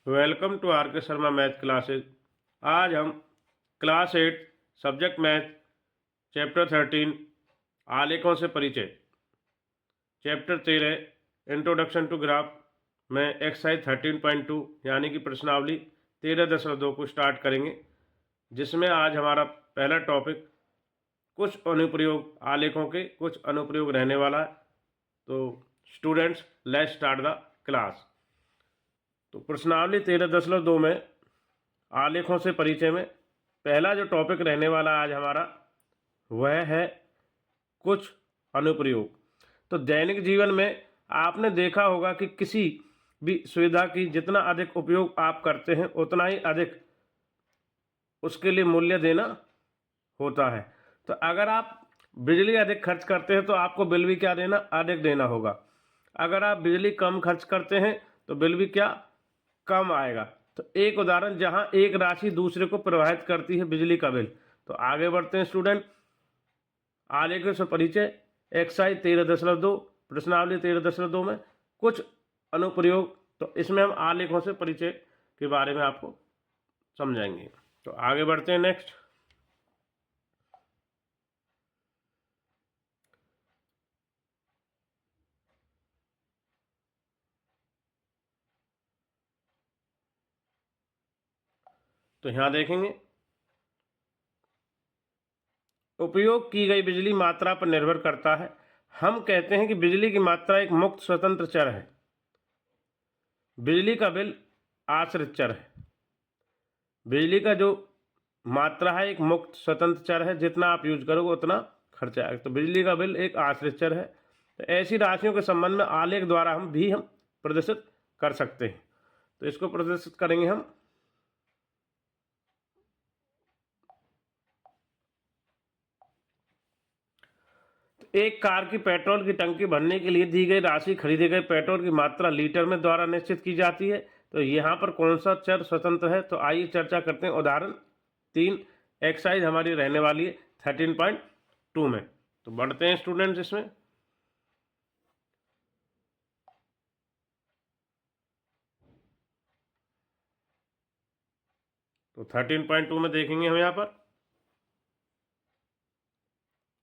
Welcome to are के Sharma math classes. आज हम क्लास 8 सब्जेक्ट मैथ चैप्टर 13 आलेखों से परिचय, चैप्टर 13 इंट्रोडक्शन टू ग्राफ में एक्सरसाइज 13.2 यानी कि प्रश्नावली 13.2 को स्टार्ट करेंगे, जिसमें आज हमारा पहला टॉपिक कुछ अनुप्रयोग, आलेखों के कुछ अनुप्रयोग रहने वाला है। तो students, let's start the class. तो प्रश्नावली 13.2 में आलेखों से परिचय में पहला जो टॉपिक रहने वाला आज हमारा वह है कुछ अनुप्रयोग। तो दैनिक जीवन में आपने देखा होगा कि किसी भी सुविधा की जितना अधिक उपयोग आप करते हैं उतना ही अधिक उसके लिए मूल्य देना होता है। तो अगर आप बिजली अधिक खर्च करते हैं तो आपको बिल भी क्या देना, अधिक देना होगा। अगर आप बिजली कम खर्च करते हैं तो बिल भी क्या, कम आएगा। तो एक उदाहरण जहां एक राशि दूसरे को प्रभावित करती है, बिजली का बिल। तो आगे बढ़ते हैं स्टूडेंट, आलेखों से परिचय एक्सरसाइज 13.2 प्रश्नावली 13.2 में कुछ अनुप्रयोग। तो इसमें हम आलेखों से परिचय के बारे में आपको समझाएंगे। तो आगे बढ़ते हैं नेक्स्ट। तो यहां देखेंगे, उपयोग की गई बिजली मात्रा पर निर्भर करता है। हम कहते हैं कि बिजली की मात्रा एक मुक्त स्वतंत्र चर है, बिजली का बिल आश्रित चर है। बिजली का जो मात्रा है एक मुक्त स्वतंत्र चर है, जितना आप यूज करोगे उतना खर्चा आएगा। तो बिजली का बिल एक आश्रित चर है। तो ऐसी राशियों के संबंध में आलेख द्वारा हम प्रदर्शित कर सकते हैं। तो इसको प्रदर्शित करेंगे हम। तो एक कार की पेट्रोल की टंकी भरने के लिए दी गई राशि खरीदे गए पेट्रोल की मात्रा लीटर में द्वारा निश्चित की जाती है। तो यहाँ पर कौन सा चर स्वतंत्र है, तो आइए चर्चा करते हैं। उदाहरण 3 एक्सरसाइज हमारी रहने वाली है 13.2 में। तो बढ़ते हैं स्टूडेंट्स इसमें। तो 13.2 में देखेंगे हम यहाँ पर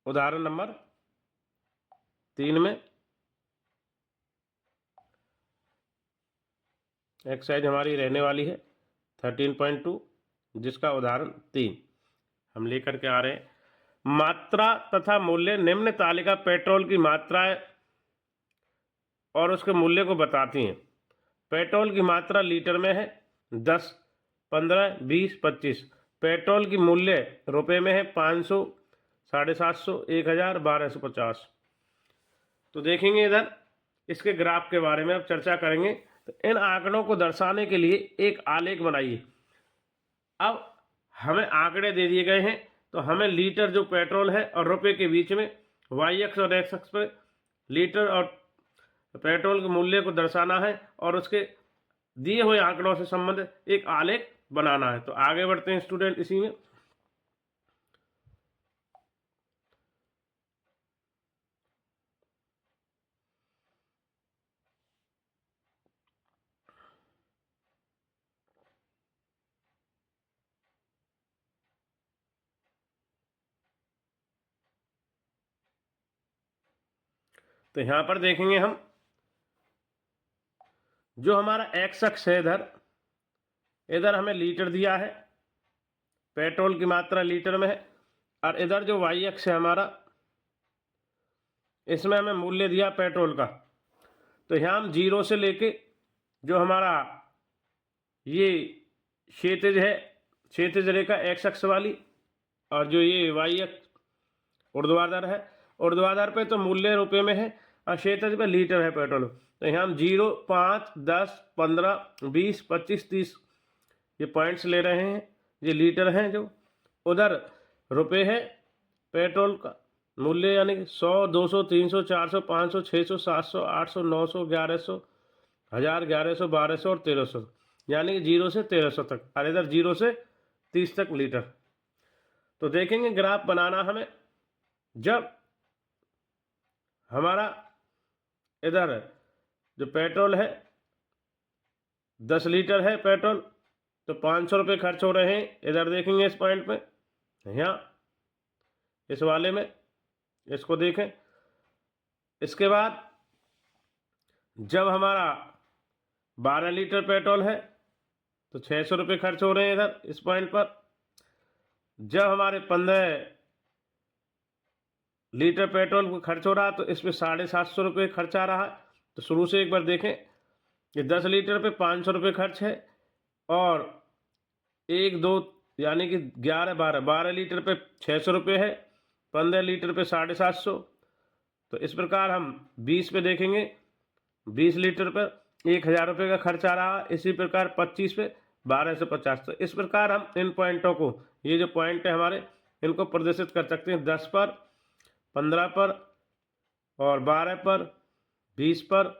उदाहरण नंबर 3 में एक्सरसाइज हमारी रहने वाली है 13.2, जिसका उदाहरण 3 हम लेकर के आ रहे हैं। मात्रा तथा मूल्य निम्न तालिका पेट्रोल की मात्रा और उसके मूल्य को बताती हैं। पेट्रोल की मात्रा लीटर में है 10, 15, 20, 25। पेट्रोल की मूल्य रुपए में है 500, 750, 1000, 1250। तो देखेंगे इधर इसके ग्राफ के बारे में अब चर्चा करेंगे। तो इन आंकड़ों को दर्शाने के लिए एक आलेख बनाइए। अब हमें आंकड़े दे दिए गए हैं, तो हमें लीटर जो पेट्रोल है और रुपए के बीच में वाई एक्स और एक्स एक्स पर लीटर और पेट्रोल के मूल्य को दर्शाना है और उसके दिए हुए आंकड़ों से संबंधित एक आलेख बनाना है। तो आगे बढ़ते हैं स्टूडेंट इसी में। तो यहां पर देखेंगे हम, जो हमारा एक्स अक्ष है इधर इधर हमें लीटर दिया है, पेट्रोल की मात्रा लीटर में है। और इधर जो वाई अक्ष है हमारा, इसमें हमें मूल्य दिया पेट्रोल का। तो यहाँ हम जीरो से लेके जो हमारा ये क्षैतिज है, क्षैतिज रेखा एक्स अक्ष वाली, और जो ये वाई अक्ष ऊर्ध्वाधर है, ऊर्ध्वाधर पे तो मूल्य रुपए में है और क्षैतिज पे लीटर है पेट्रोल। तो यहाँ हम 0, 5, 10, 15, 20, 25, 30 ये पॉइंट्स ले रहे हैं, ये लीटर हैं। जो उधर रुपए है पेट्रोल का मूल्य, यानी कि 100, 200, 300, 400, 500, 600, 700, 800, 900, 1100, 1000, 1100, 1200 और 1300, यानी कि 0 से 1300 तक। और इधर 0 से 30 तक लीटर। तो देखेंगे ग्राफ बनाना हमें, जब हमारा इधर जो पेट्रोल है 10 लीटर है पेट्रोल, तो 500 रुपये खर्च हो रहे हैं। इधर देखेंगे इस पॉइंट में, यहाँ इस वाले में, इसको देखें। इसके बाद जब हमारा 12 लीटर पेट्रोल है तो 600 रुपये खर्च हो रहे हैं इधर इस पॉइंट पर। जब हमारे 15 लीटर पेट्रोल को खर्च हो रहा तो इस पर 750 रुपये खर्च आ रहा है। तो शुरू से एक बार देखें कि 10 लीटर पे 500 रुपये खर्च है, और 1 2 यानी कि 12 लीटर पे 600 रुपये है, 15 लीटर पे 750। तो इस प्रकार हम 20 पे देखेंगे, 20 लीटर पर 1000 रुपये का खर्च आ रहा है। इसी प्रकार 25 पे 12 से 50। तो इस प्रकार हम इन पॉइंटों को, ये जो पॉइंट है हमारे, इनको प्रदर्शित कर सकते हैं 10 पर, 15 पर, और 12 पर, 20 पर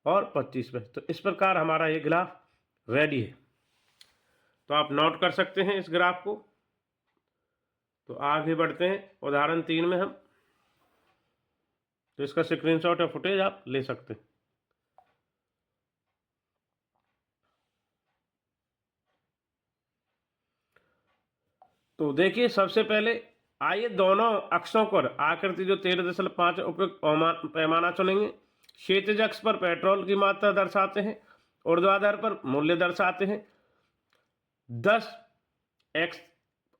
और 25 पर। तो इस प्रकार हमारा ये ग्राफ रेडी है। तो आप नोट कर सकते हैं इस ग्राफ को। तो आगे बढ़ते हैं उदाहरण 3 में हम। तो इसका स्क्रीनशॉट या फुटेज आप ले सकते हैं। तो देखिए, सबसे पहले आइए दोनों अक्षों पर आकृति जो 13.5 उपयुक्त पैमाना चुनेंगे। क्षैतिज अक्ष पर पेट्रोल की मात्रा दर्शाते हैं, ऊर्ध्वाधर पर मूल्य दर्शाते हैं। 10 x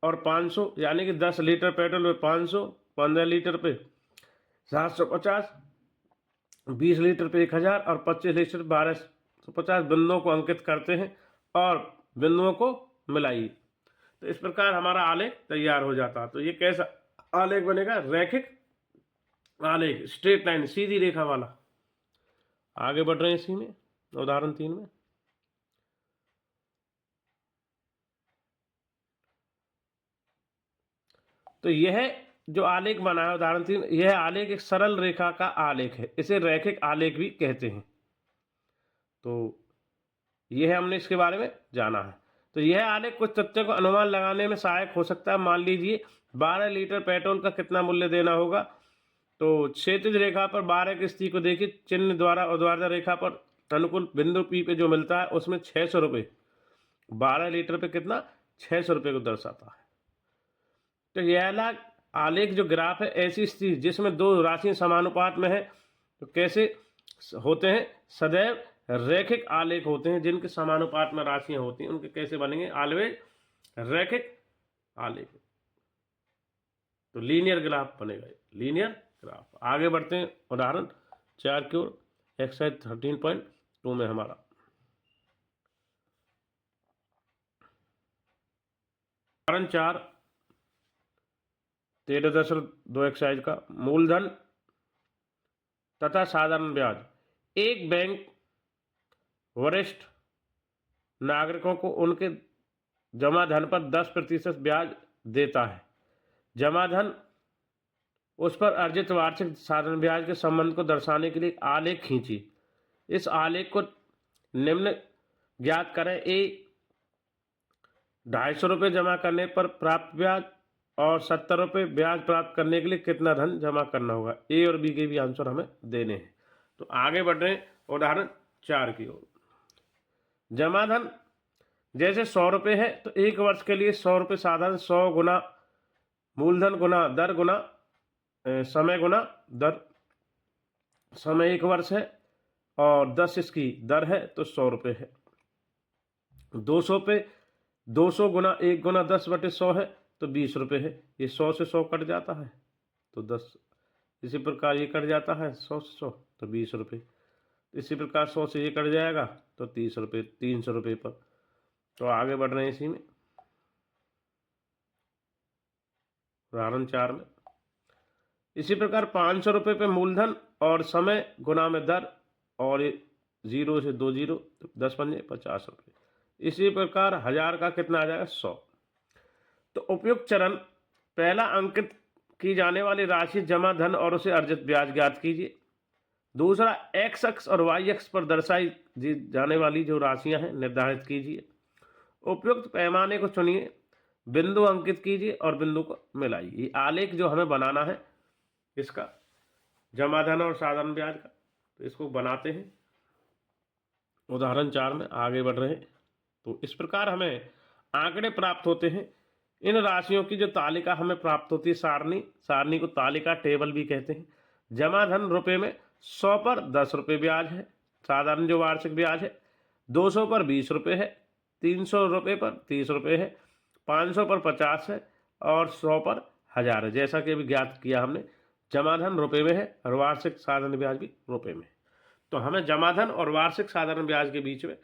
और 500, यानी कि 10 लीटर पेट्रोल पे 500, 15 लीटर पे 750, 20 लीटर पे 1000 और 25 लीटर 1250 बिंदुओं को अंकित करते हैं और बिंदुओं को मिलाइए। तो इस प्रकार हमारा आलेख तैयार हो जाता है। तो ये कैसा आलेख बनेगा? रैखिक आलेख, स्ट्रेट लाइन, सीधी रेखा वाला। आगे बढ़ रहे हैं इसी में, उदाहरण 3 में। तो यह जो आलेख बना है उदाहरण 3, यह आलेख एक सरल रेखा का आलेख है। इसे रैखिक आलेख भी कहते हैं। तो यह हमने इसके बारे में जाना है। तो यह आलेख कुछ तथ्यों को अनुमान लगाने में सहायक हो सकता है। मान लीजिए 12 लीटर पेट्रोल का कितना मूल्य देना होगा। तो क्षैतिज रेखा पर 12 की स्थिति को देखिए, चिन्ह द्वारा ऊर्ध्वाधर रेखा पर अनुकूल बिंदु P पे जो मिलता है उसमें 600 रुपये, 12 लीटर पे कितना, 600 रुपये को दर्शाता है। तो यह आलेख जो ग्राफ है, ऐसी स्थिति जिसमें दो राशियां समानुपात में है, तो कैसे होते हैं? सदैव रैखिक आलेख होते हैं। जिनके समानुपात में राशियां होती हैं उनके कैसे बनेंगे? ऑलवेज रैखिक आलेख। तो लीनियर ग्राफ बनेगा, लीनियर ग्राफ। आगे बढ़ते हैं उदाहरण 4 की ओर, एक्सरसाइज 13.2 में हमारा। उदाहरण 4 13.2 एक्सरसाइज का, मूलधन तथा साधारण ब्याज। एक बैंक वरिष्ठ नागरिकों को उनके जमा धन पर 10% ब्याज देता है। जमा धन उस पर अर्जित वार्षिक साधारण ब्याज के संबंध को दर्शाने के लिए एक आलेख खींची। इस आलेख को निम्न ज्ञात करें। ए 250 रुपये जमा करने पर प्राप्त ब्याज और 70 रुपये ब्याज प्राप्त करने के लिए कितना धन जमा करना होगा। ए और बी के भी आंसर हमें देने हैं। तो आगे बढ़ रहे हैं उदाहरण 4 की ओर। जमा धन जैसे 100 रुपये है तो 1 वर्ष के लिए 100 रुपये साधारण, 100 गुना मूलधन गुना दर गुना समय गुना दर। समय 1 वर्ष है और 10 इसकी दर है तो 100 रुपये है। 200 पे 200 गुना 1 गुना 10/100 है तो 20 रुपये है। ये 100 से 100 कट जाता है तो 10। इसी प्रकार ये कट जाता है 100 से 100 तो 20 रुपये। इसी प्रकार 100 से ये कट जाएगा तो 30 रुपये, 300 रुपये पर। तो आगे बढ़ रहे हैं इसी में, उदाहरण 4 में। इसी प्रकार 500 रुपये पे मूलधन और समय गुना में दर, और 0 से 2 0 तो 10 पंजे 50 रुपये। इसी प्रकार 1000 का कितना आ जाएगा? 100। तो उपयुक्त चरण, पहला अंकित की जाने वाली राशि जमा धन और उसे अर्जित ब्याज ज्ञात कीजिए। दूसरा, एक्स अक्ष और वाई अक्ष पर दर्शाई जाने वाली जो राशियां हैं निर्धारित कीजिए। उपयुक्त पैमाने को चुनिए, बिंदु अंकित कीजिए और बिंदु को मिलाइए। ये आलेख जो हमें बनाना है इसका, जमा धन और साधारण ब्याज का, तो इसको बनाते हैं। उदाहरण 4 में आगे बढ़ रहे हैं। तो इस प्रकार हमें आंकड़े प्राप्त होते हैं। इन राशियों की जो तालिका हमें प्राप्त होती है, सारणी को तालिका टेबल भी कहते हैं। जमा धन रुपए में 100 पर 10 रुपये ब्याज है, साधारण जो वार्षिक ब्याज है। 200 पर 20 रुपये है, 300 रुपये पर 30 रुपये है, 500 पर 50 है और 100 पर 1000 है। जैसा कि अभी ज्ञात किया हमने, जमा धन रुपये में है और वार्षिक साधारण ब्याज भी रुपये में है। तो हमें जमा धन और वार्षिक साधारण ब्याज के बीच में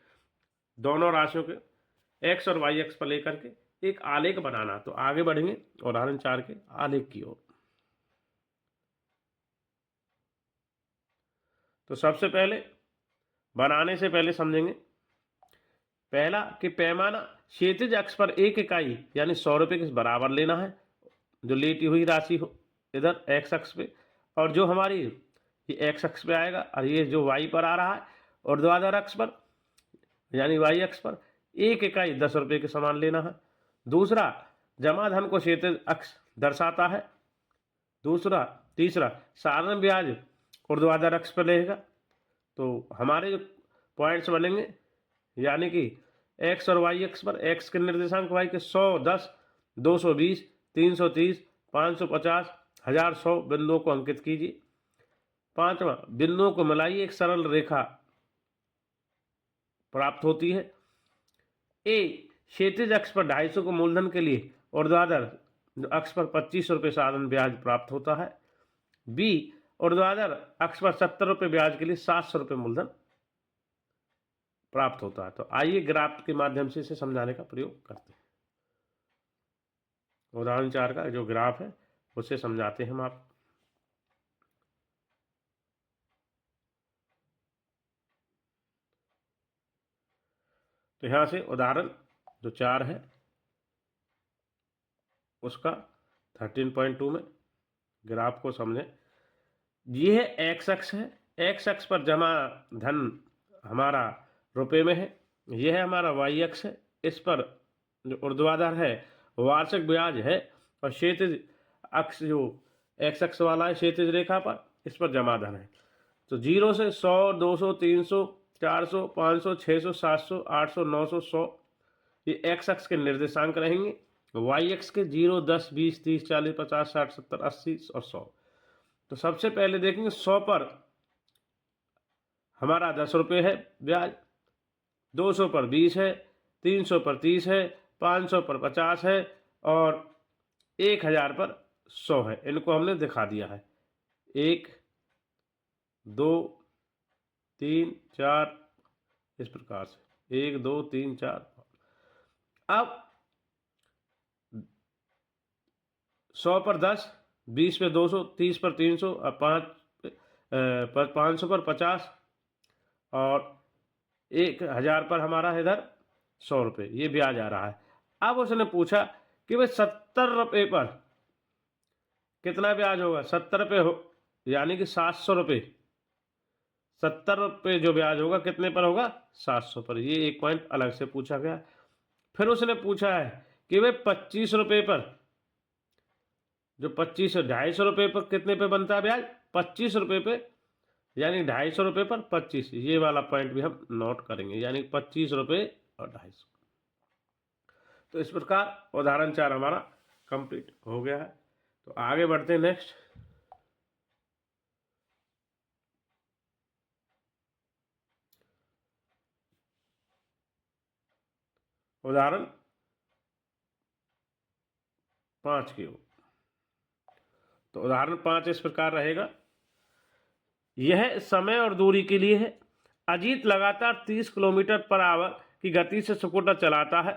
दोनों राशियों के एक्स और वाई एक्स पर लेकर के एक आलेख बनाना। तो आगे बढ़ेंगे उदाहरण 4 के आलेख की ओर। तो सबसे पहले बनाने से पहले समझेंगे पहला कि पैमाना क्षैतिज अक्ष पर 1 इकाई यानी 100 रुपये के बराबर लेना है, जो लेटी हुई राशि हो इधर एक्स अक्ष पे, और जो हमारी ये एक्स अक्ष पे आएगा और ये जो वाई पर आ रहा है ऊर्ध्वाधर अक्ष पर यानी वाई अक्ष पर 1 इकाई 10 रुपये के समान लेना है। दूसरा, जमा धन को क्षैतिज अक्ष दर्शाता है। तीसरा, साधारण ब्याज ऊर्ध्वाधर अक्ष पर रहेगा। तो हमारे जो पॉइंट्स बनेंगे यानी कि एक्स और वाई अक्ष पर एक्स के निर्देशांक वाई के 100, 10, 220, 330, 550, 1100 बिंदुओं को अंकित कीजिए। पांचवा, बिंदुओं को मिलाइए, एक सरल रेखा प्राप्त होती है। ए, क्षैतिज अक्ष पर 250 को मूलधन के लिए ऊर्ध्वाधर अक्ष पर 25 रुपये साधारण ब्याज प्राप्त होता है। बी, ऊर्ध्वाधर अक्ष पर 70 रुपये ब्याज के लिए 700 रुपये मूलधन प्राप्त होता है। तो आइए ग्राफ के माध्यम से इसे समझाने का प्रयोग करते हैं। उदाहरण 4 का जो ग्राफ है उसे समझाते हैं हम आप। तो यहां से उदाहरण जो 4 है उसका 13.2 में ग्राफ को समझें। ये है एक्स अक्ष है, एक्स अक्ष पर जमा धन हमारा रुपए में है। यह है हमारा वाई अक्ष है, इस पर जो ऊर्ध्वाधर है वार्षिक ब्याज है, और क्षैतिज अक्ष जो एक्स अक्ष वाला है क्षैतिज रेखा पर, इस पर जमा धन है। तो 0 से 100, 200, 300, 400, 500, 600, 700, 800, 900, 100 ये एक्स अक्ष के निर्देशांक रहेंगे। वाई एक्स के 0, 10, 20, 30, 40, 50, 60, 70, 80 और 100। तो सबसे पहले देखेंगे 100 पर हमारा 10 रुपये है ब्याज, 200 पर 20 है, 300 पर 30 है, 500 पर 50 है और 1000 पर 100 है। इनको हमने दिखा दिया है 1, 2, 3, 4 इस प्रकार से 1, 2, 3, 4। अब 100 पर 10, 20 पे 200, 30 पर 300 और 500 पर 50 और 1000 पर हमारा इधर 100 रुपये ये ब्याज आ रहा है। अब उसने पूछा कि भाई 70 रुपये पर कितना ब्याज होगा। 70 रुपये हो यानी कि 700 रुपये। 70 रुपये जो ब्याज होगा कितने पर होगा, 700 पर। ये एक पॉइंट अलग से पूछा गया। फिर उसने पूछा है कि भाई 25 रुपये पर जो 25 250 रुपये पर कितने पे बनता है ब्याज, 25 रुपये पे यानी 250 रुपये पर 25। ये वाला पॉइंट भी हम नोट करेंगे यानी 25 रुपये और 250। तो इस प्रकार उदाहरण 4 हमारा कंप्लीट हो गया है। तो आगे बढ़ते हैं नेक्स्ट। उदाहरण 5 की ओर। तो उदाहरण 5 इस प्रकार रहेगा। यह समय और दूरी के लिए है। अजीत लगातार 30 किलोमीटर पर आवर की गति से स्कूटर चलाता है।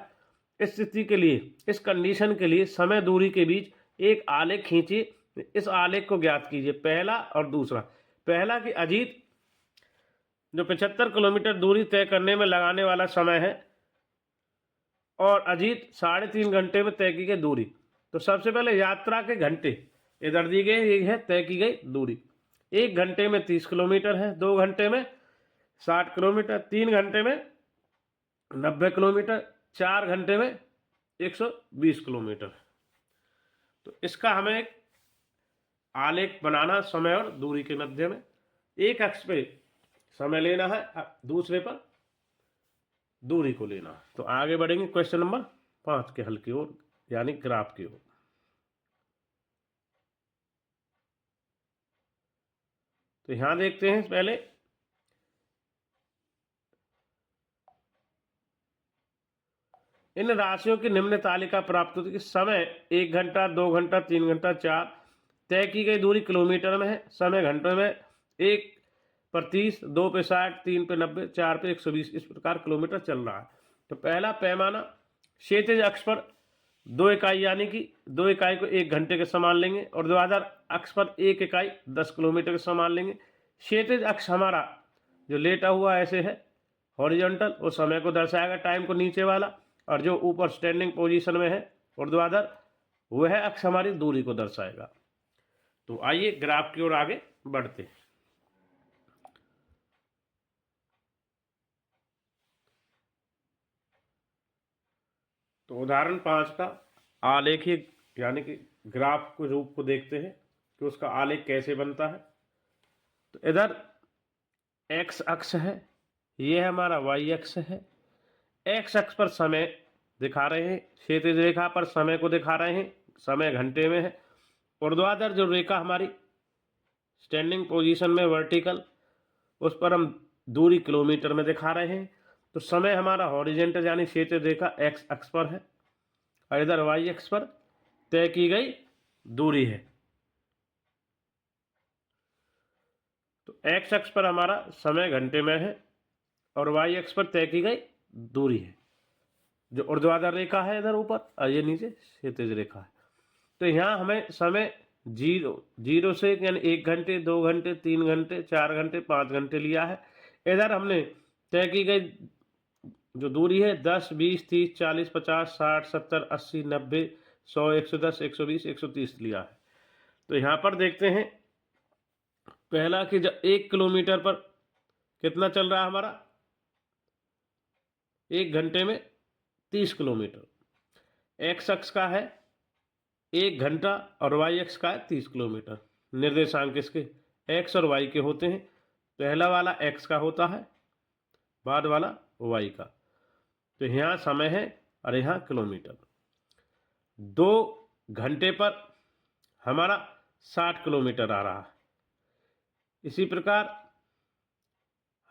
इस स्थिति के लिए, इस कंडीशन के लिए समय दूरी के बीच एक आलेख खींचिए। इस आलेख को ज्ञात कीजिए। पहला और दूसरा। पहला कि अजीत जो 75 किलोमीटर दूरी तय करने में लगाने वाला समय है और अजीत 3.5 घंटे में तय की गई दूरी। तो सबसे पहले यात्रा के घंटे इधर दी गई, ये है तय की गई दूरी। 1 घंटे में 30 किलोमीटर है, 2 घंटे में 60 किलोमीटर, 3 घंटे में 90 किलोमीटर, 4 घंटे में 120 किलोमीटर। तो इसका हमें एक आलेख बनाना समय और दूरी के मध्य में। एक अक्ष पे समय लेना है, दूसरे पर दूरी को लेना। तो आगे बढ़ेंगे क्वेश्चन नंबर 5 के हल की ओर, यानी ग्राफ की ओर। तो यहां देखते हैं पहले इन राशियों की निम्न तालिका प्राप्त होती है। समय 1 घंटा, 2 घंटा, 3 घंटा, 4। तय की गई दूरी किलोमीटर में है। समय घंटों में। 1 पर 30, 2 पे 60, 3 पे 90, 4 पे 120, इस प्रकार किलोमीटर चल रहा है। तो पहला पैमाना क्षैतिज अक्ष पर 2 इकाई, यानी कि 2 इकाई को 1 घंटे के समान लेंगे, और ऊर्ध्वाधर अक्ष पर 1 इकाई 10 किलोमीटर के समान लेंगे। क्षैतिज अक्ष हमारा जो लेटा हुआ ऐसे है हॉरिजॉन्टल, वो समय को दर्शाएगा, टाइम को नीचे वाला, और जो ऊपर स्टैंडिंग पोजीशन में है ऊर्ध्वाधर, वह अक्ष हमारी दूरी को दर्शाएगा। तो आइए ग्राफ की ओर आगे बढ़ते हैं। तो उदाहरण 5 का आलेखीय यानी कि ग्राफ के रूप को देखते हैं कि उसका आलेख कैसे बनता है। तो इधर एक्स अक्ष है, यह हमारा वाई अक्ष है। एक्स अक्ष पर समय दिखा रहे हैं, क्षैतिज रेखा पर समय को दिखा रहे हैं, समय घंटे में है। ऊर्ध्वाधर जो रेखा हमारी स्टैंडिंग पोजीशन में वर्टिकल, उस पर हम दूरी किलोमीटर में दिखा रहे हैं। तो समय हमारा हॉरिजेंटल यानी क्षैतिज रेखा एक्स अक्ष पर है, और इधर वाई अक्ष पर तय की गई दूरी है। तो एक्स अक्ष पर हमारा समय घंटे में है, और वाई अक्ष पर तय की गई दूरी है। जो ऊर्ध्वाधर रेखा है इधर ऊपर, और ये नीचे क्षैतिज रेखा है। तो यहाँ हमें समय जीरो से यानी 1 घंटे, 2 घंटे, 3 घंटे, 4 घंटे, 5 घंटे लिया है। इधर हमने तय की गई जो दूरी है 10, 20, 30, 40, 50, 60, 70, 80, 90, 100, 110, 120, 130 लिया है। तो यहाँ पर देखते हैं पहला कि जब 1 किलोमीटर पर कितना चल रहा है हमारा, 1 घंटे में 30 किलोमीटर। एक्स अक्ष का है 1 घंटा, और वाई अक्ष का है 30 किलोमीटर। निर्देशांक इसके एक्स और वाई के होते हैं। पहला वाला एक्स का होता है, बाद वाला वाई का। तो यहाँ समय है और यहाँ किलोमीटर। 2 घंटे पर हमारा 60 किलोमीटर आ रहा है। इसी प्रकार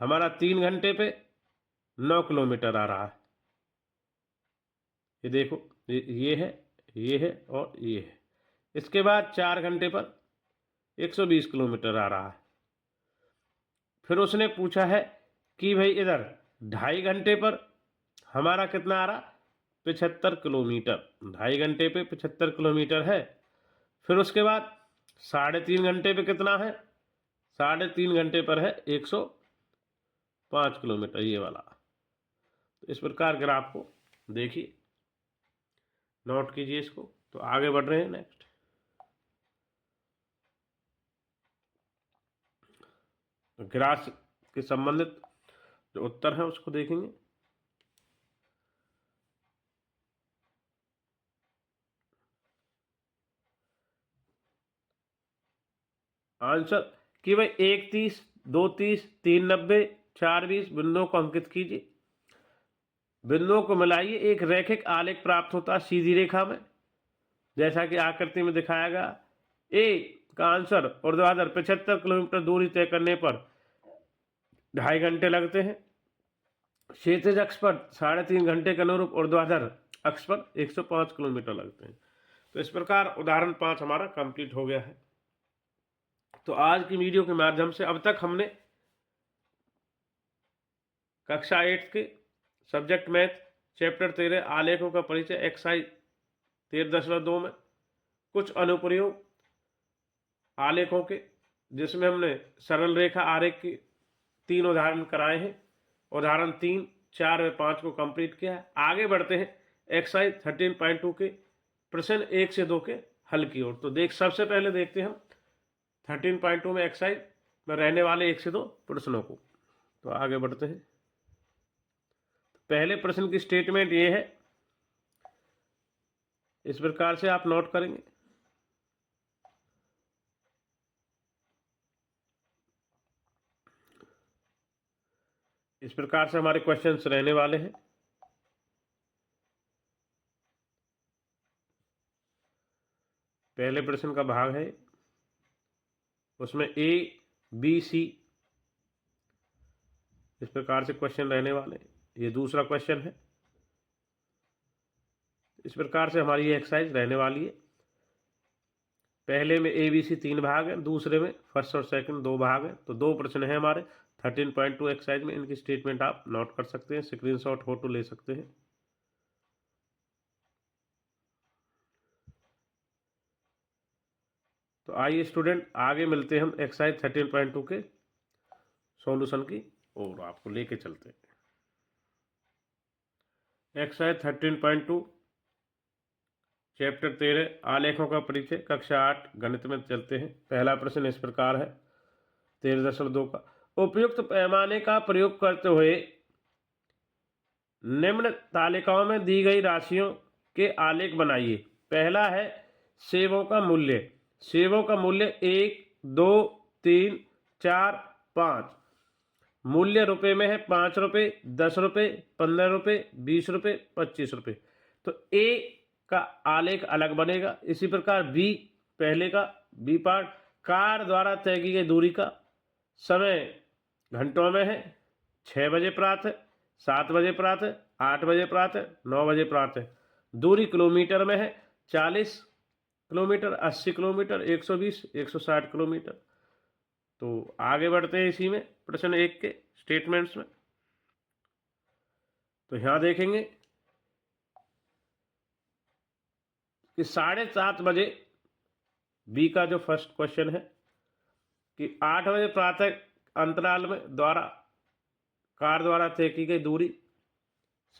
हमारा 3 घंटे पे 9 किलोमीटर आ रहा है। ये देखो, ये है, ये है और ये है। इसके बाद 4 घंटे पर 120 किलोमीटर आ रहा है। फिर उसने पूछा है कि भाई इधर 2.5 घंटे पर हमारा कितना आ रहा, 75 किलोमीटर। 2.5 घंटे पे 75 किलोमीटर है। फिर उसके बाद 3.5 घंटे पे कितना है, 3.5 घंटे पर है 105 किलोमीटर, ये वाला। तो इस प्रकार ग्राफ को देखिए, नोट कीजिए इसको। तो आगे बढ़ रहे हैं नेक्स्ट। ग्राफ के संबंधित जो उत्तर है उसको देखेंगे। आंसर कि भाई 1:30, 2:30, 3:90, 4:20 बिंदुओं को अंकित कीजिए। बिंदुओं को मिलाइए, एक रैखिक आलेख प्राप्त होता है सीधी रेखा में, जैसा कि आकृति में दिखाया गया। ए का आंसर ऊर्ध्वाधर 75 किलोमीटर दूरी तय करने पर 2.5 घंटे लगते हैं। क्षैतिज अक्ष पर 3.5 घंटे के अनुरूप ऊर्ध्वाधर अक्ष पर 105 किलोमीटर लगते हैं। तो इस प्रकार उदाहरण 5 हमारा कंप्लीट हो गया है। तो आज की वीडियो के माध्यम से अब तक हमने कक्षा 8 के सब्जेक्ट मैथ चैप्टर 13 आलेखों का परिचय एक्सरसाइज 13.2 में कुछ अनुप्रयोग आलेखों के, जिसमें हमने सरल रेखा आरेख के 3 उदाहरण कराए हैं। उदाहरण 3, 4 और 5 को कंप्लीट किया है। आगे बढ़ते हैं एक्सरसाइज 13.2 के प्रश्न 1 से 2 के हल की ओर। तो सबसे पहले देखते हैं हम 13.2 में एक्सरसाइज में रहने वाले 1 से 2 प्रश्नों को। तो आगे बढ़ते हैं। पहले प्रश्न की स्टेटमेंट ये है, इस प्रकार से आप नोट करेंगे। इस प्रकार से हमारे क्वेश्चंस रहने वाले हैं। पहले प्रश्न का भाग है, उसमें ए बी सी इस प्रकार से क्वेश्चन रहने वाले हैं। ये दूसरा क्वेश्चन है। इस प्रकार से हमारी ये एक्सरसाइज रहने वाली है। पहले में ए बी सी 3 भाग हैं, दूसरे में फर्स्ट और सेकंड 2 भाग हैं। तो 2 प्रश्न हैं हमारे 13.2 एक्सरसाइज में। इनकी स्टेटमेंट आप नोट कर सकते हैं, स्क्रीनशॉट फोटो ले सकते हैं। तो आइए स्टूडेंट, आगे मिलते हैं हम एक्सरसाइज 13.2 के सॉल्यूशन की और आपको लेके चलते हैं। एक्सरसाइज 13.2 चैप्टर 13 आलेखों का परिचय, कक्षा 8 गणित में चलते हैं। पहला प्रश्न इस प्रकार है 13.2 का, उपयुक्त पैमाने का प्रयोग करते हुए निम्न तालिकाओं में दी गई राशियों के आलेख बनाइए। पहला है सेवों का मूल्य। सेवों का मूल्य 1 2 3 4 5। मूल्य रुपए में है 5 रुपये, 10 रुपये, 15 रुपये, 20 रुपये, 25 रुपये। तो ए का आलेख अलग बनेगा। इसी प्रकार बी, पहले का बी पार्ट, कार द्वारा तय की गई दूरी का समय घंटों में है 6 बजे प्रातः, 7 बजे प्रातः, 8 बजे प्रातः, 9 बजे प्रातः। दूरी किलोमीटर में है 40 किलोमीटर, 80 किलोमीटर, 120, 160 किलोमीटर। तो आगे बढ़ते हैं इसी में प्रश्न 1 के स्टेटमेंट्स में। तो यहाँ देखेंगे कि 7:30 बजे बी का जो फर्स्ट क्वेश्चन है कि 8 बजे प्रातः अंतराल में कार द्वारा तय की गई दूरी।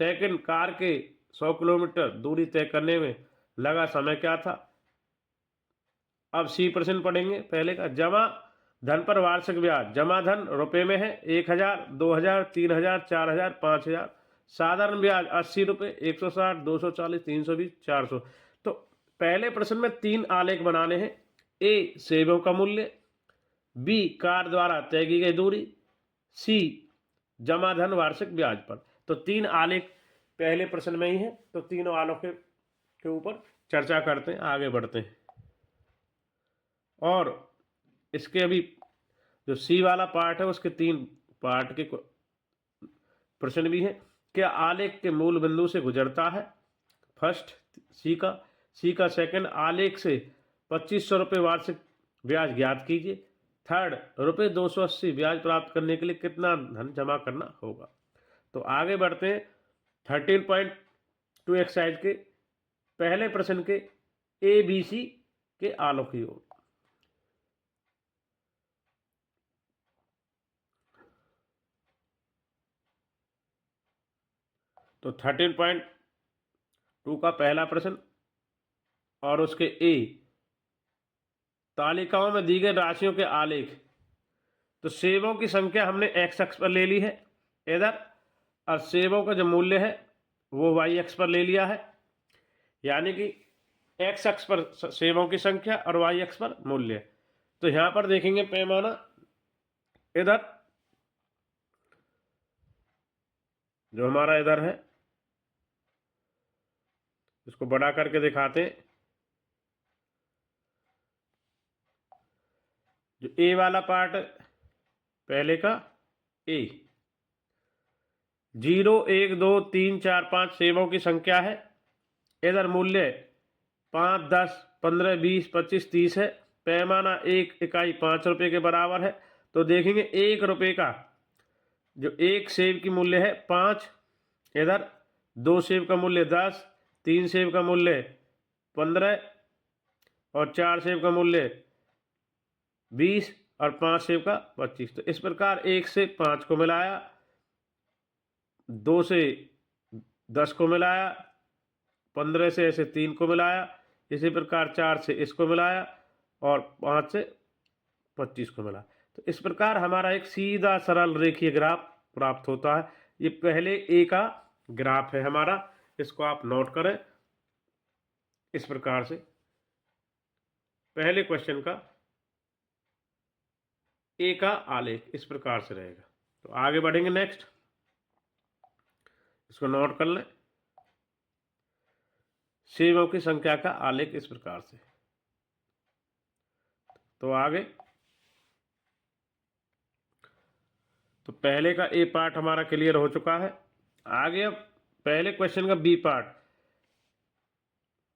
सेकंड, कार के 100 किलोमीटर दूरी तय करने में लगा समय क्या था। अब सी प्रश्न पढ़ेंगे। पहले का, जमा धन पर वार्षिक ब्याज। जमा धन रुपए में है 1000, 2000, 3000, 4000, 5000। साधारण ब्याज 80 रुपये, 160, 240, 320, 400। तो पहले प्रश्न में 3 आलेख बनाने हैं। ए सेवों का मूल्य, बी कार द्वारा तय की गई दूरी, सी जमा धन वार्षिक ब्याज पर। तो 3 आलेख पहले प्रश्न में ही है। तो तीनों आलेखों के ऊपर चर्चा करते हैं, आगे बढ़ते हैं। और इसके अभी जो सी वाला पार्ट है उसके 3 पार्ट के प्रश्न भी हैं। क्या आलेख के मूल बिंदु से गुजरता है। फर्स्ट सी का सेकंड, आलेख से 2500 रुपये वार्षिक ब्याज ज्ञात कीजिए। थर्ड, रुपये 280 ब्याज प्राप्त करने के लिए कितना धन जमा करना होगा। तो आगे बढ़ते हैं 13.2 एक्सरसाइज के पहले प्रश्न के ए बी सी के आलेख की ओर। तो 13.2 का पहला प्रश्न और उसके ए, तालिकाओं में दी गई राशियों के आलेख। तो सेवों की संख्या हमने एक्स अक्ष पर ले ली है इधर, और सेवों का जो मूल्य है वो वाई अक्ष पर ले लिया है। यानी कि एक्स अक्ष पर सेवों की संख्या और वाई अक्ष पर मूल्य। तो यहां पर देखेंगे पैमाना इधर जो हमारा इधर है, इसको बड़ा करके दिखाते हैं। जो ए वाला पार्ट पहले का ए, 0 1 2 3 4 5 सेवों की संख्या है। इधर मूल्य 5 10 15 20 25 30 है। पैमाना 1 इकाई 5 रुपये के बराबर है। तो देखेंगे 1 रुपये का जो 1 सेब की मूल्य है 5, इधर 2 सेब का मूल्य 10, 3 सेब का मूल्य 15 और 4 सेब का मूल्य 20 और 5 सेब का 25। तो इस प्रकार 1 से 5 को मिलाया, 2 से 10 को मिलाया, 15 से ऐसे 3 को मिलाया, इसी प्रकार 4 से इसको मिलाया और 5 से 25 को मिला। तो इस प्रकार हमारा एक सीधा सरल रेखीय ग्राफ प्राप्त होता है। ये पहले ए का ग्राफ है हमारा, इसको आप नोट करें। इस प्रकार से पहले क्वेश्चन का ए का आलेख इस प्रकार से रहेगा। तो आगे बढ़ेंगे नेक्स्ट। इसको नोट कर लें। सेवों की संख्या का आलेख इस प्रकार से। तो आगे तो पहले का ए पार्ट हमारा क्लियर हो चुका है। आगे अब पहले क्वेश्चन का बी पार्ट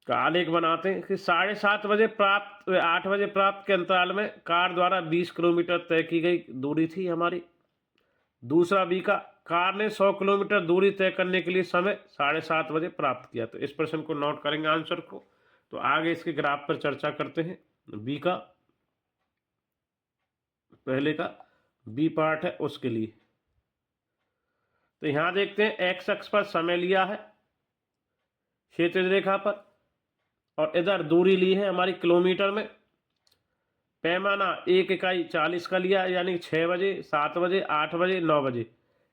का आलेख बनाते हैं कि 7:30 बजे प्राप्त 8 बजे प्राप्त के अंतराल में कार द्वारा 20 किलोमीटर तय की गई दूरी थी हमारी। दूसरा बी का कार ने 100 किलोमीटर दूरी तय करने के लिए समय 7:30 बजे प्राप्त किया। तो इस प्रश्न को नोट करेंगे आंसर को। तो आगे इसके ग्राफ पर चर्चा करते हैं। बी का पहले का बी पार्ट है उसके लिए। तो यहां देखते हैं एक्स अक्ष पर समय लिया है क्षैतिज रेखा पर, और इधर दूरी ली है हमारी किलोमीटर में। पैमाना 1 इकाई 40 का लिया, यानी 6 बजे, 7 बजे, 8 बजे, 9 बजे।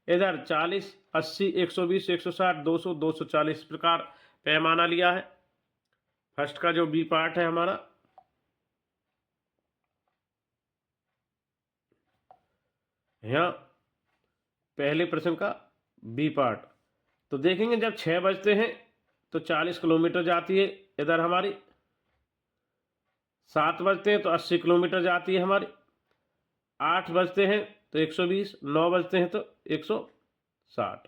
इधर 40, 80, 120, 160, 200, 240 प्रकार पैमाना लिया है। फर्स्ट का जो बी पार्ट है हमारा, यहाँ पहले प्रश्न का बी पार्ट। तो देखेंगे जब 6 बजते हैं तो 40 किलोमीटर जाती है इधर हमारी। 7 बजते हैं तो 80 किलोमीटर जाती है हमारी। 8 बजते हैं तो 120, 9 बजते हैं तो 160।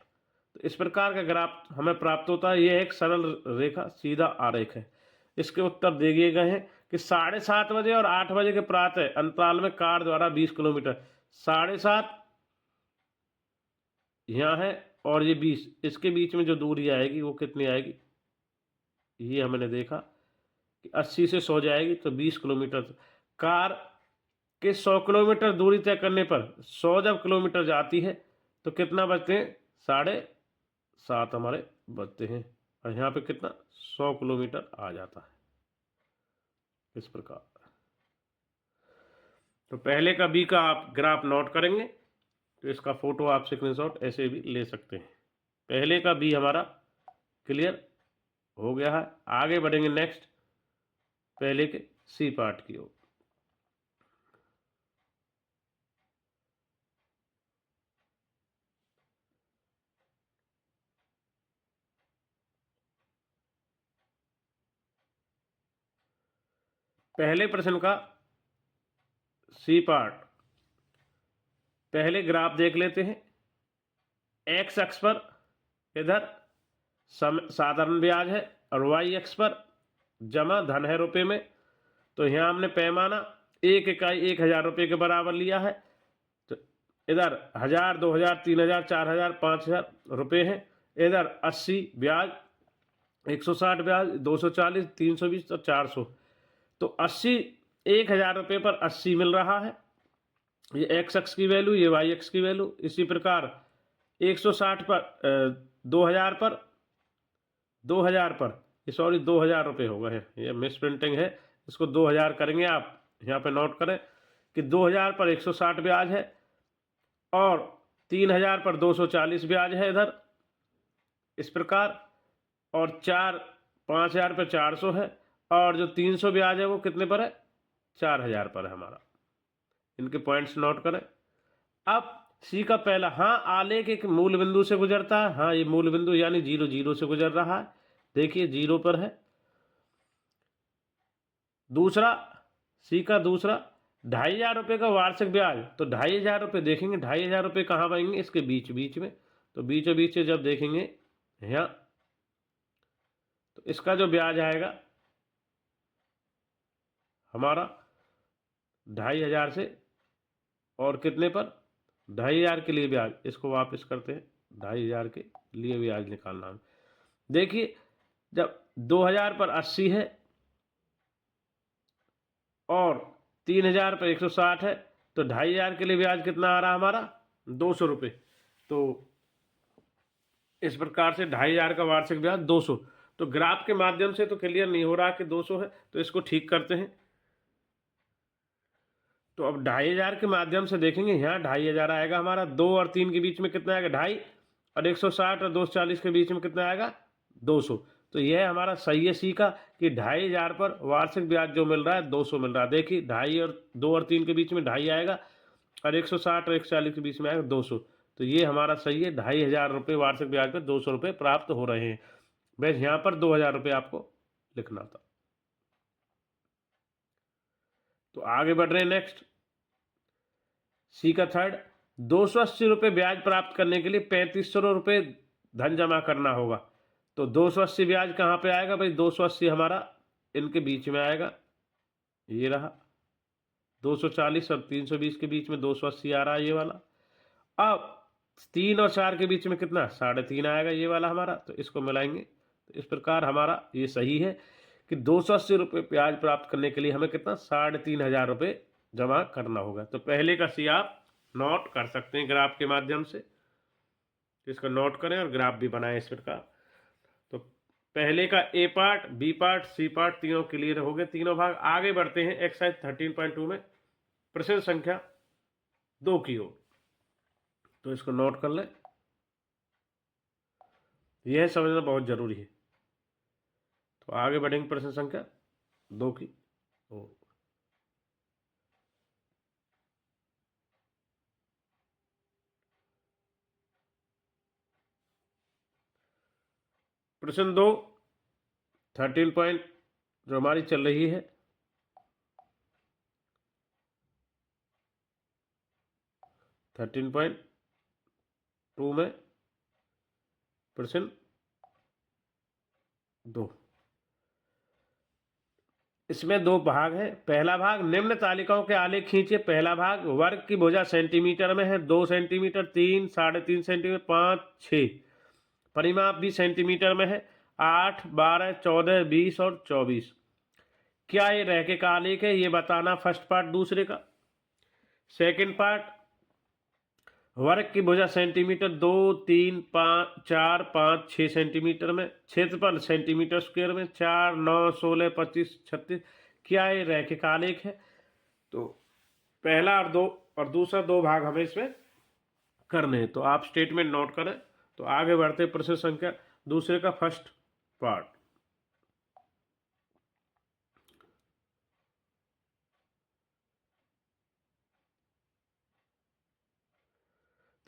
तो इस प्रकार का ग्राफ हमें प्राप्त होता है। यह एक सरल रेखा सीधा आरेख है। इसके उत्तर दे दिए गए हैं कि 7:30 बजे और 8 बजे के प्रातः अंतराल में कार द्वारा 20 किलोमीटर। 7:30 यहाँ है और ये 20, इसके बीच में जो दूरी आएगी वो कितनी आएगी, ये हमने देखा कि 80 से 100 जाएगी तो 20 किलोमीटर। कार के 100 किलोमीटर दूरी तय करने पर 100 जब किलोमीटर जाती है तो कितना बचते हैं, 7:30 हमारे बचते हैं। और यहाँ पे कितना 100 किलोमीटर आ जाता है इस प्रकार। तो पहले का बी का आप ग्राफ नोट करेंगे तो इसका फोटो आप स्क्रीनशॉट ऐसे भी ले सकते हैं। पहले का बी हमारा क्लियर हो गया है। आगे बढ़ेंगे नेक्स्ट पहले के सी पार्ट की ओर। पहले प्रश्न का सी पार्ट, पहले ग्राफ देख लेते हैं। एक्स अक्ष पर इधर साधारण ब्याज है और वाई अक्ष पर जमा धन है रुपए में। तो यहाँ हमने पैमाना 1 इकाई 1000 रुपये के बराबर लिया है। तो इधर 1000, 2000, 3000, 4000, 5000 रुपये हैं। इधर 80 ब्याज, 160 ब्याज, 240, 320 और 400। तो 80, 1000 रुपये पर 80 मिल रहा है। ये एक्स अक्ष की वैल्यू, ये वाई अक्ष की वैल्यू। इसी प्रकार 160 पर 2000 पर 2000 पर सॉरी 2000 रुपये हो गए हैं, ये मिस प्रिंटिंग है। इसको 2000 करेंगे आप। यहाँ पे नोट करें कि 2000 पर 160 ब्याज है और 3000 पर 240 ब्याज है इधर इस प्रकार। और 5000 पर 400 है और जो 300 ब्याज है वो कितने पर है, 4000 पर है हमारा। इनके पॉइंट्स नोट करें। अब सी का पहला, हाँ आलेख एक मूल बिंदु से गुजरता है। हाँ ये मूल बिंदु यानी 0, 0 से गुजर रहा है। देखिए 0 पर है। दूसरा सी का दूसरा, 2500 रुपये का वार्षिक ब्याज। तो 2500 रुपये देखेंगे, 2500 रुपये कहाँ बनेंगे, इसके बीच बीच में। तो बीचों बीच से जब देखेंगे यहाँ तो इसका जो ब्याज आएगा हमारा 2500 से और कितने पर, 2500 के लिए ब्याज। इसको वापस करते हैं, 2500 के लिए ब्याज निकालना है। देखिए जब 2000 पर 80 है और 3000 पर 160 है तो 2500 के लिए ब्याज कितना आ रहा हमारा, 200 रुपये। तो इस प्रकार से 2500 का वार्षिक ब्याज 200। तो ग्राफ के माध्यम से तो क्लियर नहीं हो रहा कि 200 है, तो इसको ठीक करते हैं। तो अब 2500 के माध्यम से देखेंगे, यहाँ 2500 आएगा हमारा। 2 और 3 के बीच में कितना आएगा, 2.5, और 160 और 240 के बीच में कितना आएगा, 200। तो यह हमारा सही है सी का कि 2500 पर वार्षिक ब्याज जो मिल रहा है 200 मिल रहा है। देखिए 2.5 और 2 और 3 के बीच में 2.5 आएगा और 160 और 140 के बीच में आएगा 200। तो ये हमारा सही है। 2500 रुपये वार्षिक ब्याज पर 200 रुपये प्राप्त हो रहे हैं। बस यहाँ पर 2000 रुपये आपको लिखना था। तो आगे बढ़ रहे हैं नेक्स्ट, सी का थर्ड, 280 रुपये ब्याज प्राप्त करने के लिए 3500 रुपये धन जमा करना होगा। तो 280 ब्याज कहाँ पे आएगा भाई? 280 हमारा इनके बीच में आएगा, ये रहा 240 और 320 के बीच में 280 आ रहा है ये वाला। अब 3 और 4 के बीच में कितना? 3.5 आएगा ये वाला हमारा। तो इसको मिलाएंगे, तो इस प्रकार हमारा ये सही है कि 280 रुपये ब्याज प्राप्त करने के लिए हमें कितना? 3500 रुपये जमा करना होगा। तो पहले का सी आप नोट कर सकते हैं ग्राफ के माध्यम से, इसको नोट करें और ग्राफ भी बनाएं इस प्रकार। तो पहले का A part, B part, C part तीनों क्लियर हो गए, तीनों भाग। आगे बढ़ते हैं एक्सरसाइज 13.2 में प्रश्न संख्या 2 की ओर। तो इसको नोट कर लें, यह समझना बहुत जरूरी है। तो आगे बढ़ेंगे प्रश्न संख्या 2 की ओर। प्रश्न 2 13 पॉइंट जो हमारी चल रही है, थर्टीन पॉइंट 2 में प्रश्न 2, इसमें 2 भाग है। पहला भाग, निम्न तालिकाओं के आलेख खींचे। पहला भाग, वर्ग की भुजा सेंटीमीटर में है, 2 सेंटीमीटर, 3, 3.5 सेंटीमीटर, 5, 6। परिमाप भी सेंटीमीटर में है, 8, 12, 14, 20 और 24। क्या ये रैखिक आलेख है ये बताना, फर्स्ट पार्ट। दूसरे का सेकंड पार्ट, वर्ग की भुजा सेंटीमीटर, 2, 3, 5, 4, 5, 6 सेंटीमीटर में, क्षेत्रफल सेंटीमीटर स्क्वायर में, 4, 9, 16, 25, 36। क्या ये रैखिक आलेख है? तो पहला और दूसरा 2 भाग हमें इसमें करने हैं। तो आप स्टेटमेंट नोट करें। तो आगे बढ़ते प्रश्न संख्या दूसरे का फर्स्ट पार्ट।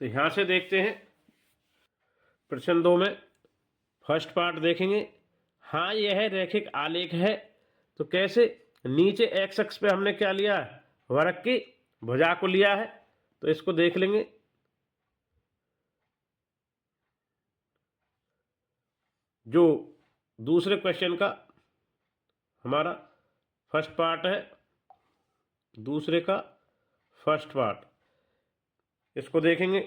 तो यहां से देखते हैं प्रश्न 2 में फर्स्ट पार्ट देखेंगे। हाँ यह रैखिक आलेख है। तो कैसे? नीचे एक्स अक्ष पे हमने क्या लिया है? वर्ग की भुजा को लिया है। तो इसको देख लेंगे। जो दूसरे क्वेश्चन का हमारा फर्स्ट पार्ट है, दूसरे का फर्स्ट पार्ट, इसको देखेंगे।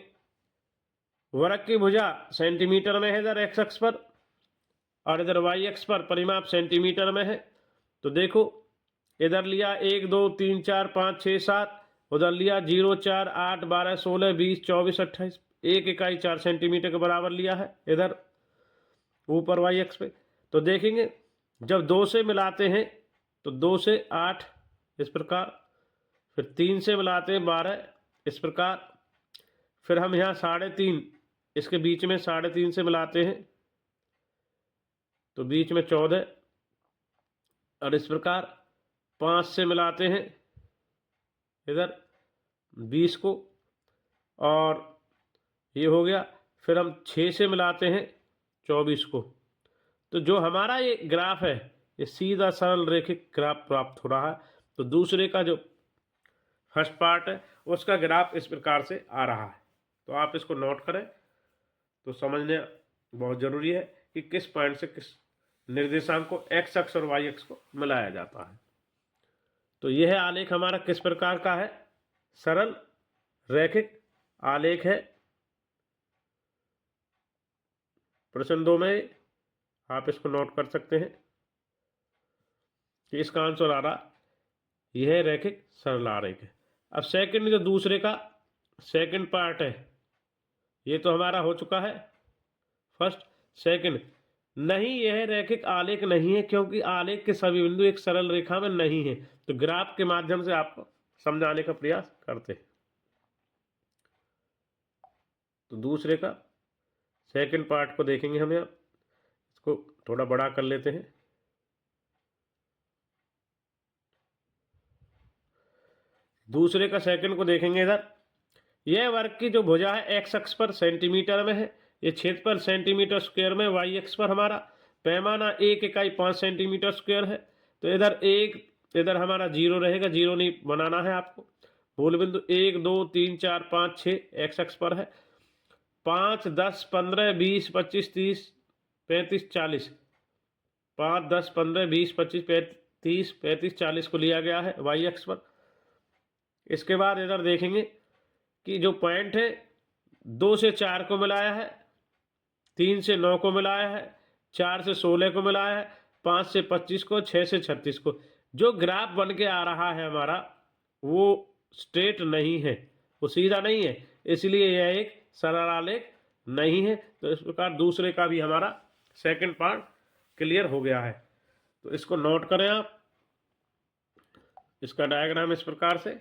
वर्ग की भुजा सेंटीमीटर में है इधर एक्स अक्ष पर, और इधर वाई अक्ष पर परिमाप सेंटीमीटर में है। तो देखो इधर लिया 1, 2, 3, 4, 5, 6, 7, उधर लिया 0, 4, 8, 12, 16, 20, 24, 28, 1 इकाई 4 सेंटीमीटर के बराबर लिया है इधर ऊपर वाई अक्ष पे। तो देखेंगे जब 2 से मिलाते हैं तो 2 से 8 इस प्रकार, फिर 3 से मिलाते हैं 12 इस प्रकार, फिर हम यहाँ 3.5 इसके बीच में 3.5 से मिलाते हैं तो बीच में 14, और इस प्रकार 5 से मिलाते हैं इधर 20 को, और ये हो गया। फिर हम 6 से मिलाते हैं 24 को। तो जो हमारा ये ग्राफ है ये सीधा सरल रेखिक ग्राफ प्राप्त हो रहा है। तो दूसरे का जो फर्स्ट पार्ट है उसका ग्राफ इस प्रकार से आ रहा है। तो आप इसको नोट करें। तो समझने बहुत ज़रूरी है कि किस पॉइंट से किस निर्देशांक को एक्स अक्ष और वाई अक्ष को मिलाया जाता है। तो यह आलेख हमारा किस प्रकार का है? सरल रैखिक आलेख है। प्रश्न 2 में आप इसको नोट कर सकते हैं कि इसका आंसर आ रहा यह रैखिक सरल आलेख है। अब सेकंड जो दूसरे का सेकंड पार्ट है ये तो हमारा हो चुका है फर्स्ट। सेकंड, नहीं यह रैखिक आलेख नहीं है क्योंकि आलेख के सभी बिंदु एक सरल रेखा में नहीं है। तो ग्राफ के माध्यम से आपको समझाने का प्रयास करते हैं। तो दूसरे का सेकंड पार्ट को देखेंगे हम, यहाँ इसको थोड़ा बड़ा कर लेते हैं। दूसरे का सेकंड को देखेंगे इधर यह वर्ग की जो भुजा है एक्स अक्ष पर सेंटीमीटर में है, ये क्षेत्रफल सेंटीमीटर स्क्वायर में, वाई अक्ष पर हमारा पैमाना 1 इकाई 5 सेंटीमीटर स्क्वायर है। तो इधर हमारा 0 रहेगा, 0 नहीं बनाना है आपको। मूल बिंदु 1 2 3 4 5 6 एक्स अक्ष पर है। 5 10 15 20 25 30 35 40, 5 10 15 20 25 30 35 40 को लिया गया है वाई अक्ष पर। इसके बाद इधर देखेंगे कि जो पॉइंट है 2 से 4 को मिलाया है, 3 से 9 को मिलाया है, 4 से 16 को मिलाया है, 5 से 25 को, 6 से 36 को। जो ग्राफ बन के आ रहा है हमारा वो स्ट्रेट नहीं है, वो सीधा नहीं है, इसलिए यह एक सरल आलेख नहीं है। तो इस प्रकार दूसरे का भी हमारा सेकंड पार्ट क्लियर हो गया है। तो इसको नोट करें आप। इसका डायग्राम इस प्रकार से।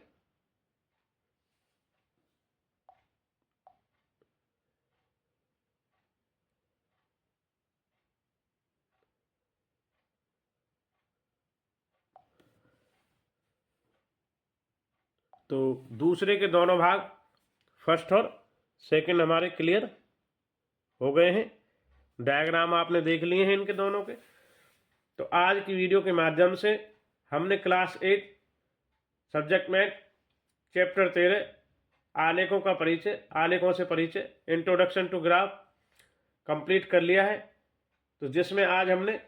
तो दूसरे के दोनों भाग फर्स्ट और सेकंड हमारे क्लियर हो गए हैं। डायग्राम आपने देख लिए हैं इनके दोनों के। तो आज की वीडियो के माध्यम से हमने क्लास 8 सब्जेक्ट मैथ चैप्टर 13 आलेखों का परिचय, आलेखों से परिचय, इंट्रोडक्शन टू ग्राफ कंप्लीट कर लिया है। तो जिसमें आज हमने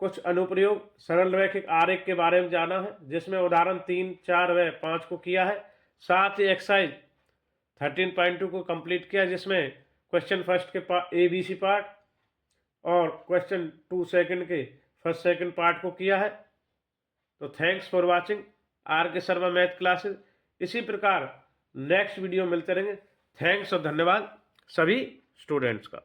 कुछ अनुप्रयोग सरल रैखिक आरेख के बारे में जाना है, जिसमें उदाहरण 3, 4 व 5 को किया है। साथ ही एक्सरसाइज 13.2 को कंप्लीट किया, जिसमें क्वेश्चन फर्स्ट के ABC पार्ट और क्वेश्चन 2 सेकंड के फर्स्ट सेकंड पार्ट को किया है। तो thanks for watching RK Sharma math classes. इसी प्रकार नेक्स्ट वीडियो मिलते रहेंगे। थैंक्स और धन्यवाद सभी स्टूडेंट्स का।